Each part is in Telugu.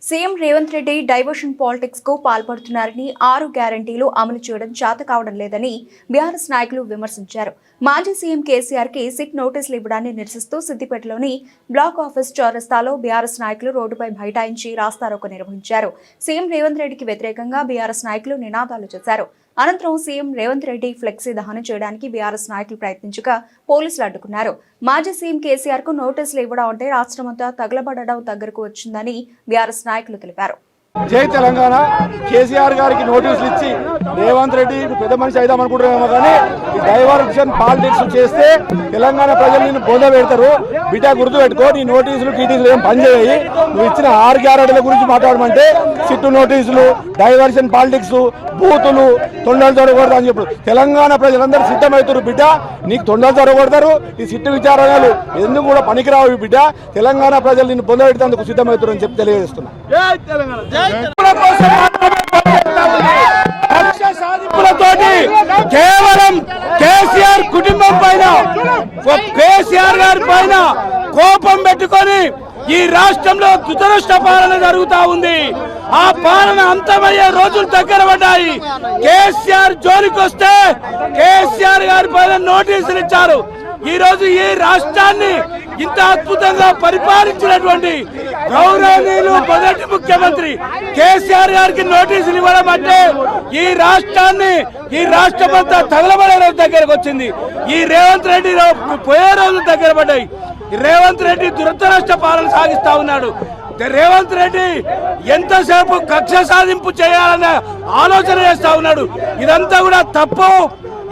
CM Revanth Reddy diversion politics కు పాల్పడుతున్నారని 6 గ్యారంటీలు అమలు చేయడం చేత కావడం లేదని బీఆర్ఎస్ నాయకులు విమర్శించారు. మాజీ సీఎం కేసీఆర్ కి సిట్ నోటీసులు ఇవ్వడాన్ని నిరసిస్తూ సిద్దిపేటలోని బ్లాక్ ఆఫీస్ చౌరస్తాలో బీఆర్ఎస్ నాయకులు రోడ్డుపై బైఠాయించి రాస్తారోకో నిర్వహించారు. సీఎం రేవంత్ రెడ్డికి వ్యతిరేకంగా బీఆర్ఎస్ నాయకులు నినాదాలు చేశారు. అనంతరం సీఎం రేవంత్ రెడ్డి ఫ్లెక్సీ దహనం చేయడానికి బీఆర్ఎస్ నాయకులు ప్రయత్నించగా పోలీసులు అడ్డుకున్నారు. మాజీ సీఎం కేసీఆర్ కు నోటీసులు ఇవ్వడం అంటే రాష్ట్రమంతా తగలబడడం దగ్గరకు వచ్చిందని బీఆర్ఎస్ నాయకులు తెలిపారు. జై తెలంగాణ. కేసీఆర్ గారికి నోటీసులు ఇచ్చి రేవంత్ రెడ్డి పెద్ద మనిషి అయిదాం అనుకుంటున్నామో కానీ ఈ డైవర్షన్ పాలిటిక్స్ చేస్తే తెలంగాణ ప్రజలు నిన్ను బొంద పెడతారు. బిడ్డ గుర్తు పెట్టుకో, నీ నోటీసులు టీటీసులు ఏం పనిచేయాయి. నువ్వు ఇచ్చిన 6 గ్యారెంటీల గురించి మాట్లాడమంటే సిట్టు నోటీసులు, డైవర్షన్ పాలిటిక్స్, బూతులు, తొండలు జరగకూడదు అని చెప్పు. తెలంగాణ ప్రజలందరూ సిద్ధమవుతారు బిడ్డ, నీకు తొండలు జరగకూడతారు. ఈ సిట్టు విచారణలు ఎందుకు కూడా పనికిరావు బిడ్డ. తెలంగాణ ప్రజలు నిన్ను బొంద పెడతాందుకు సిద్ధమవుతారు అని చెప్పి తెలియజేస్తున్నా. కేవలం కేసీఆర్ కుటుంబం పైన, కేసీఆర్ గారి పైన కోపం పెట్టుకొని ఈ రాష్ట్రంలో దురదృష్ట పాలన జరుగుతా ఉంది. ఆ పాలన అంతమయ్యే రోజులు దగ్గర పడ్డాయి. కేసీఆర్ జోలికి వస్తే కేసీఆర్ గారి పైన నోటీసులు ఇచ్చారు. ఈ రోజు ఈ రాష్ట్రాన్ని ఇంత అద్భుతంగా పరిపాలించినటువంటి గౌరవనీయులు మొదటి ముఖ్యమంత్రి కేసీఆర్ గారికి నోటీసులు ఇవ్వడం అంటే ఈ రాష్ట్రాన్ని, ఈ రాష్ట్రమంతా తగలబడే రోజు దగ్గరకు వచ్చింది. ఈ రేవంత్ రెడ్డి పోయే రోజులు దగ్గర పడ్డాయి. రేవంత్ రెడ్డి దురదృష్ట పాలన సాగిస్తా ఉన్నాడు. రేవంత్ రెడ్డి ఎంతసేపు కక్ష సాధింపు చేయాలనే ఆలోచన చేస్తా ఉన్నాడు. ఇదంతా కూడా తప్పు.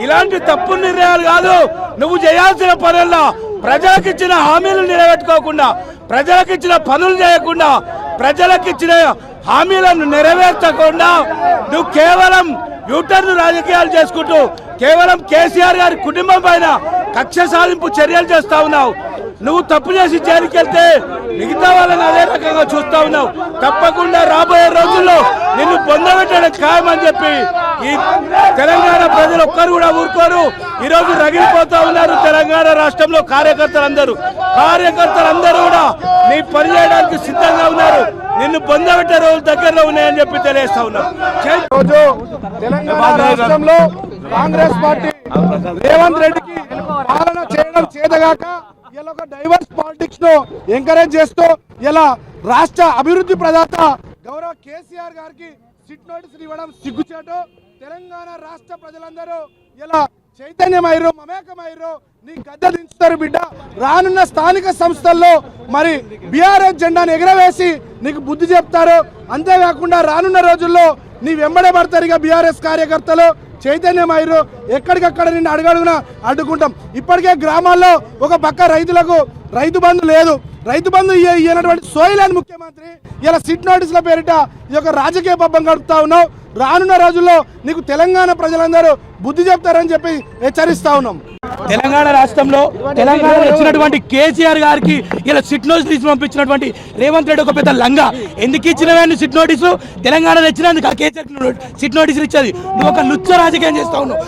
ఇలాంటి తప్పు నిర్ణయాలు కాదు. నువ్వు చేయాల్సిన పనుల్లో ప్రజలకు ఇచ్చిన హామీలు నిలబెట్టుకోకుండా, ప్రజలకు ఇచ్చిన పనులు చేయకుండా, ప్రజలకు ఇచ్చిన హామీలను నెరవేర్చకుండా నువ్వు కేవలం యూటర్న్ రాజకీయాలు చేసుకుంటూ కేవలం కేసీఆర్ గారి కుటుంబం పైన కక్ష సాధింపు చర్యలు చేస్తా ఉన్నావు. నువ్వు తప్పు చేసి జైలుకి వెళ్తే మిగతా వాళ్ళని అదే రకంగా చూస్తా ఉన్నావు. తప్పకుండా రాబోయే రోజుల్లో నిన్ను పొందబెట్టడం ఖాయమని చెప్పి ఈ తెలంగాణ ప్రజలు ఒక్కరు కూడా ఊరుకోరు. ఈ రోజు రగిలిపోతా ఉన్నారు తెలంగాణ రాష్ట్రంలో కార్యకర్తలందరూ కూడా నీ పని చేయడానికి సిద్ధంగా ఉన్నారు. నిన్ను పొందబెట్టే రోజులు దగ్గరలో ఉన్నాయని చెప్పి తెలియజేస్తా ఉన్నాం. తెలంగాణ రాష్ట్రంలో కాంగ్రెస్ పార్టీ రేవంత్ రెడ్డికి పాలన చేయడం చేతగాక ఇలా ఒక డైవర్స్ పాలిటిక్స్ ను ఎంకరేజ్ చేస్తూ ఇలా రాష్ట్ర అభివృద్ధి ప్రదాత గౌరవ కేసీఆర్ గారికి సిట్ నోటీసులు ఇవ్వడం సిగ్గుచేటు. తెలంగాణ రాష్ట్ర ప్రజలందరూ ఇలా చైతన్యమయ్యారు, మమేకమయ్యారు. నీ గద్దె దించుతారు బిడ్డ. రానున్న స్థానిక సంస్థల్లో మరి బీఆర్ఎస్ జెండాను ఎగరవేసి నీకు బుద్ధి చెప్తారు. అంతేకాకుండా రానున్న రోజుల్లో నీ వెంబడే పడతారు ఇక బీఆర్ఎస్ కార్యకర్తలు. చైతన్యమయ్యారు. ఎక్కడికక్కడ నిన్ను అడుగడుగున అడ్డుకుంటాం. ఇప్పటికే గ్రామాల్లో ఒక పక్క రైతులకు రైతు బంధు లేదు. రైతు బంధు ఇయ్యనటువంటి సోయలేని ముఖ్యమంత్రి ఇలా సిట్ నోటీసుల పేరిట ఈ యొక్క రాజకీయ పబ్బం గడుపుతా ఉన్నావు. రానున్న రోజుల్లో నీకు తెలంగాణ ప్రజలందరూ బుద్ధి చెప్తారని చెప్పి హెచ్చరిస్తా ఉన్నాం. తెలంగాణ రాష్ట్రంలో తెలంగాణలో వచ్చినటువంటి కేసీఆర్ గారికి ఇలా సిట్ నోటీసులు పంపించినటువంటి రేవంత్ రెడ్డి ఒక పెద్ద లంగా. ఎందుకు ఇచ్చినవన్నీ సిట్ నోటీసు? తెలంగాణలో ఇచ్చినందుకు కేసీఆర్ సిట్ నోటీసులు ఇచ్చేది. నువ్వు ఒక లుచ్చ రాజకీయం చేస్తా ఉన్నావు.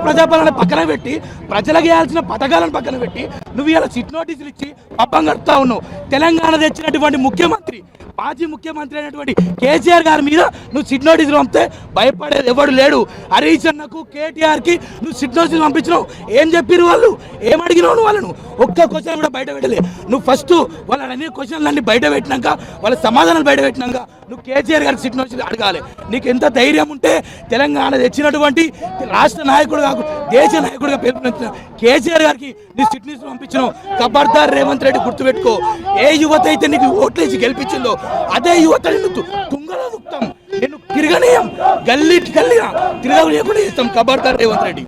ప్రజాపాలన పక్కన పెట్టి, ప్రజలకు వేయాల్సిన పథకాలను పక్కన పెట్టి నువ్వు ఇలా సిట్ నోటీసులు ఇచ్చి పబ్బం గడుపుతా ఉన్నావు. తెలంగాణ తెచ్చినటువంటి ముఖ్యమంత్రి, మాజీ ముఖ్యమంత్రి అయినటువంటి కేసీఆర్ గారి మీద నువ్వు సిట్ నోటీసులు పంపితే భయపడేది ఎవడు లేడు. హరీష్ అన్నకు, కేటీఆర్కి నువ్వు సిట్ నోటీసులు పంపించినావు. ఏం చెప్పిరు వాళ్ళు? ఏం అడిగినావు నువ్వు వాళ్ళను? ఒక్క క్వశ్చన్ కూడా బయట పెట్టలే. నువ్వు ఫస్ట్ వాళ్ళ అన్ని క్వశ్చన్లన్నీ బయట పెట్టినాక, వాళ్ళ సమాధానాలు బయట పెట్టినాక నువ్వు కేసీఆర్ గారికి సిట్ నోటీసులు అడగాలి. నీకు ఎంత ధైర్యం ఉంటే తెలంగాణ తెచ్చినటువంటి రాష్ట్ర నాయకుడు కాకుండా దేశ నాయకుడిగా పేర్కొన్న కేసీఆర్ గారికి నీ సిట్ నోటీసులు పంపించినావు. ఖబర్దార్ రేవంత్ రెడ్డి గుర్తుపెట్టుకో. ఏ యువత అయితే నీకు ఓట్లేసి గెలిపించిందో అదే యువత నిన్ను తుంగలో దుక్తాం. నేను తిరగనీయం, గల్లీ తిరగలేకుండా చేస్తాం. ఖబర్దార్ రేవంత్ రెడ్డి.